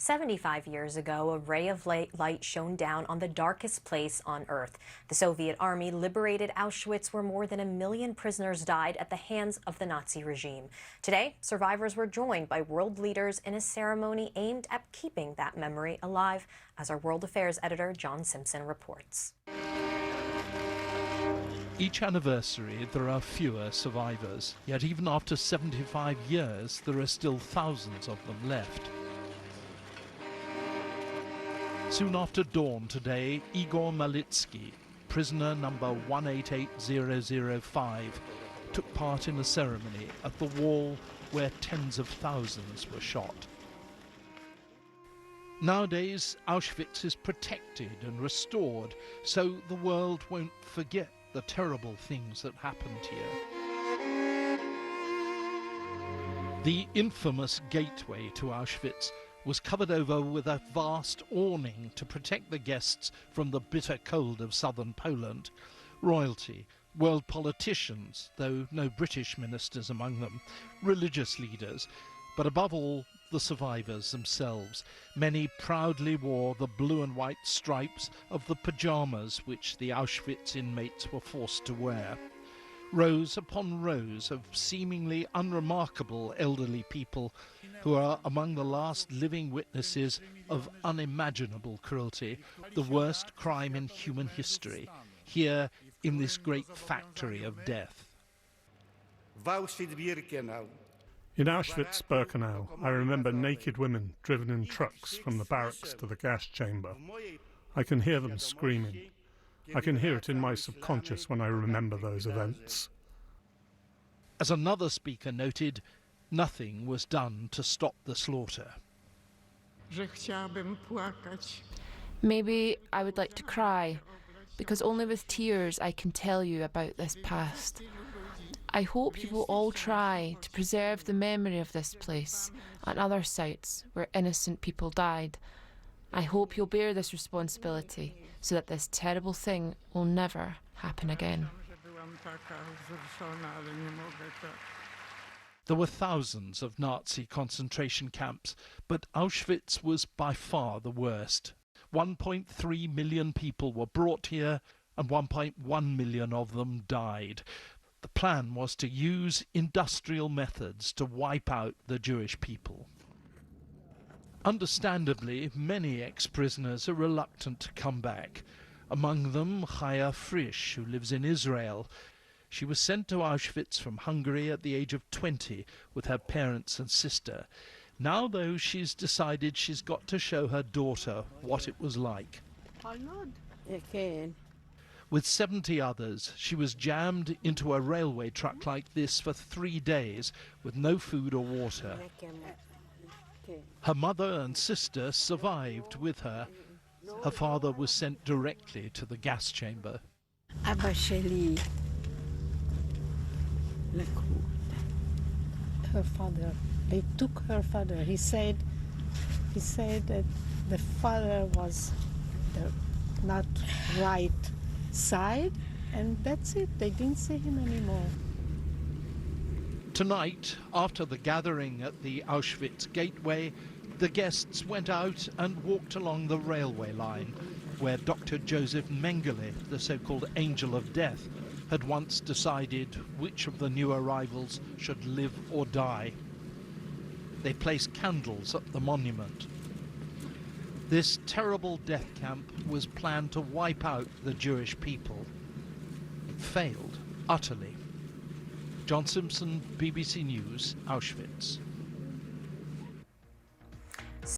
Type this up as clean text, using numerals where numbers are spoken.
75 years ago, a ray of light shone down on the darkest place on Earth. The Soviet army liberated Auschwitz, where more than 1 million prisoners died at the hands of the Nazi regime. Today, survivors were joined by world leaders in a ceremony aimed at keeping that memory alive, as our World Affairs editor John Simpson reports. Each anniversary, there are fewer survivors, yet even after 75 years, there are still thousands of them left. Soon after dawn today, Igor Malitsky, prisoner number 188005, took part in a ceremony at the wall where tens of thousands were shot. Nowadays, Auschwitz is protected and restored, so the world won't forget the terrible things that happened here. The infamous gateway to Auschwitz was covered over with a vast awning to protect the guests from the bitter cold of southern Poland. Royalty, world politicians, though no British ministers among them, religious leaders, but above all, the survivors themselves. Many proudly wore the blue and white stripes of the pyjamas which the Auschwitz inmates were forced to wear. Rows upon rows of seemingly unremarkable elderly people who are among the last living witnesses of unimaginable cruelty, the worst crime in human history, here in this great factory of death. In Auschwitz-Birkenau, I remember naked women driven in trucks from the barracks to the gas chamber. I can hear them screaming. I can hear it in my subconscious when I remember those events. As another speaker noted, nothing was done to stop the slaughter. Maybe I would like to cry, because only with tears I can tell you about this past. I hope you will all try to preserve the memory of this place and other sites where innocent people died. I hope you'll bear this responsibility so that this terrible thing will never happen again. There were thousands of Nazi concentration camps, but Auschwitz was by far the worst. 1.3 million people were brought here, and 1.1 million of them died. The plan was to use industrial methods to wipe out the Jewish people. Understandably, many ex-prisoners are reluctant to come back. Among them, Chaya Frisch, who lives in Israel. She was sent to Auschwitz from Hungary at the age of 20 with her parents and sister. Now, though, she's decided she's got to show her daughter what it was like. With 70 others, she was jammed into a railway truck like this for 3 days with no food or water. Her mother and sister survived with her. Her father was sent directly to the gas chamber. Her father, they took her father. He said that the father was the not right side, and that's it. They didn't see him anymore. Tonight, after the gathering at the Auschwitz gateway, the guests went out and walked along the railway line, where Dr. Joseph Mengele, the so-called angel of death, had once decided which of the new arrivals should live or die. They placed candles at the monument. This terrible death camp was planned to wipe out the Jewish people. It failed utterly. John Simpson, BBC News, Auschwitz.